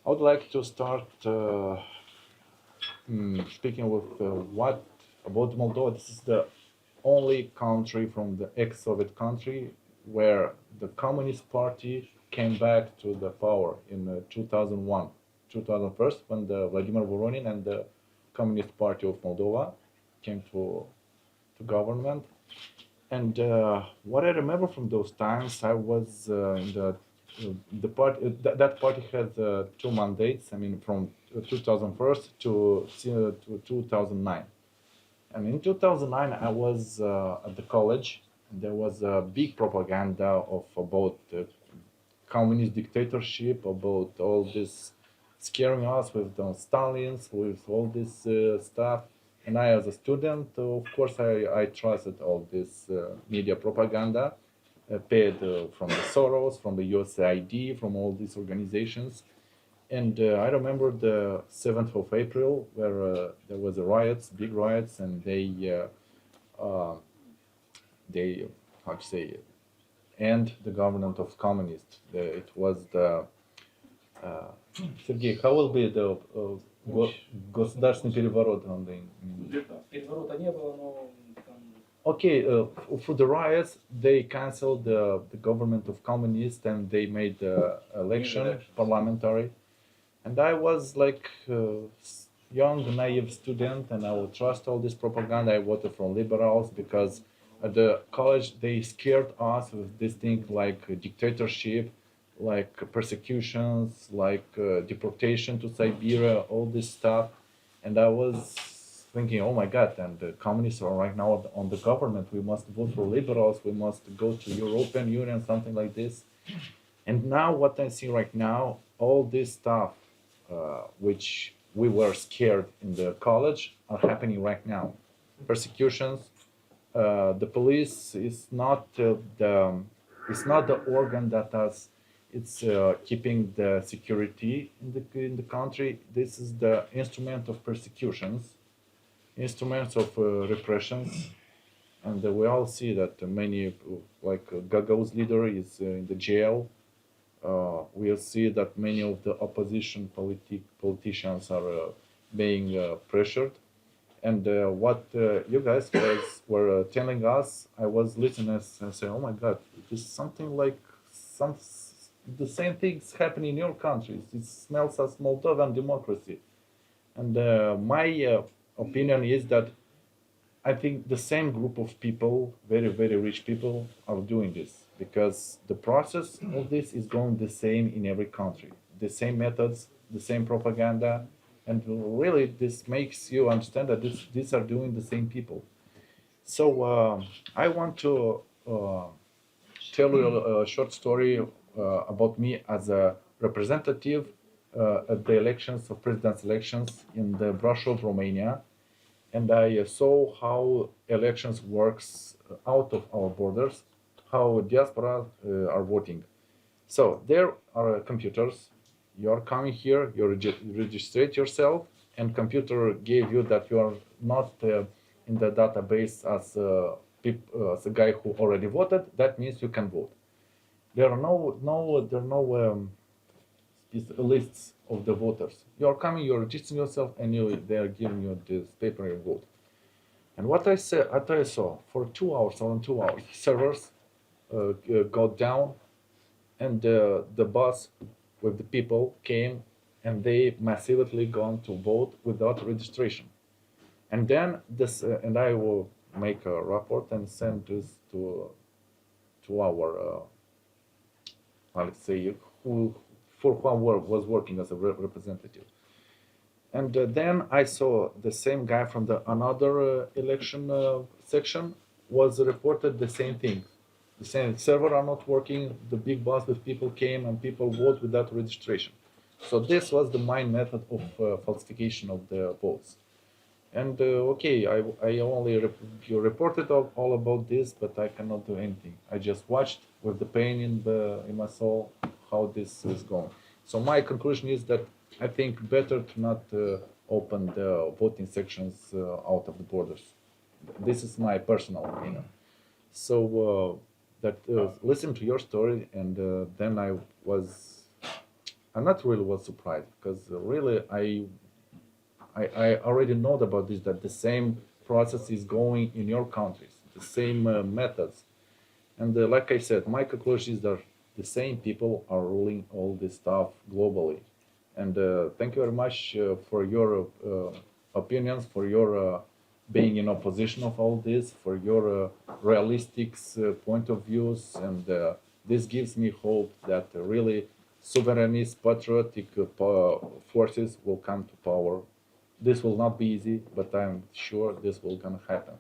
I would like to start speaking with what about Moldova. This is the only country from the ex-Soviet country where the Communist Party came back to the power in 2001, 2001, when the Vladimir Voronин and the Communist Party of Moldova came to government. And what I remember from those times, I was in the party. That party had 2 mandates. I mean, from 2001 to 2009. And in 2009, I was at the college. There was a big propaganda about communist dictatorship, about all this scaring us with the Stalins, with all this stuff. And I, as a student, of course, I trusted all this media propaganda paid from the Soros, from the USAID, from all these organizations. And I remember the 7th of April, where there was a riots, big riots, and they how to say, end the government of communists. It was the Sergey, how will be the государственный переворот on the Переворота не было, но там... Okay, for the riots, they canceled the government of communists and they made the election, parliamentary. And I was like a young, naive student, and I would trust all this propaganda. I voted for liberals because at the college they scared us with this thing like dictatorship, like persecutions, like deportation to Siberia, all this stuff. And I was thinking, oh my God, and the communists are right now on the government. We must vote for liberals. We must go to European Union, something like this. And now what I see right now, all this stuff, which we were scared in the college, are happening right now. Persecutions. The police is not the organ that it's keeping the security in the country. This is the instrument of persecutions, instruments of repressions, and we all see that many, like Gagauz's leader, is in the jail. We'll see that many of the opposition politicians are being pressured. And what you guys were telling us, I was listening and saying, "Oh my God, it's something like the same things happen in your countries. It smells as Moldovan democracy." And my opinion is that I think the same group of people, very, very rich people, are doing this because the process of this is going the same in every country. The same methods, the same propaganda, and really this makes you understand that these are doing the same people. So I want to tell you a short story about me as a representative at the elections of president's elections in the Brașov, Romania, and I saw how elections works out of our borders, how diaspora are voting. So there are computers. You are coming here, you register yourself, and computer gave you that you are not in the database as a guy who already voted. That means you can vote. There are no lists of the voters. You are coming, you are registering yourself, and they are giving you this paper you vote. And what I saw for 2 hours, around 2 hours, servers got down, and the bus with the people came, and they massively gone to vote without registration. And then and I will make a report and send this to our let's say who was working as a representative. And then I saw the same guy from the another election section was reported the same thing. The same server are not working. The big bus with people came and people vote without registration. So this was the main method of falsification of the votes. And okay, I only you reported all about this, but I cannot do anything. I just watched with the pain in my soul how this is going. So my conclusion is that I think better to not open the voting sections out of the borders. This is my personal opinion. So listen to your story, and then I was I'm not really was surprised because really I already know about this, that the same process is going in your countries, the same methods. And like I said, my conclusion is that the same people are ruling all this stuff globally. And thank you very much for your opinions, for your being in opposition of all this, for your realistic point of views. And this gives me hope that really sovereignist, patriotic forces will come to power. This will not be easy, but I'm sure this will gonna happen.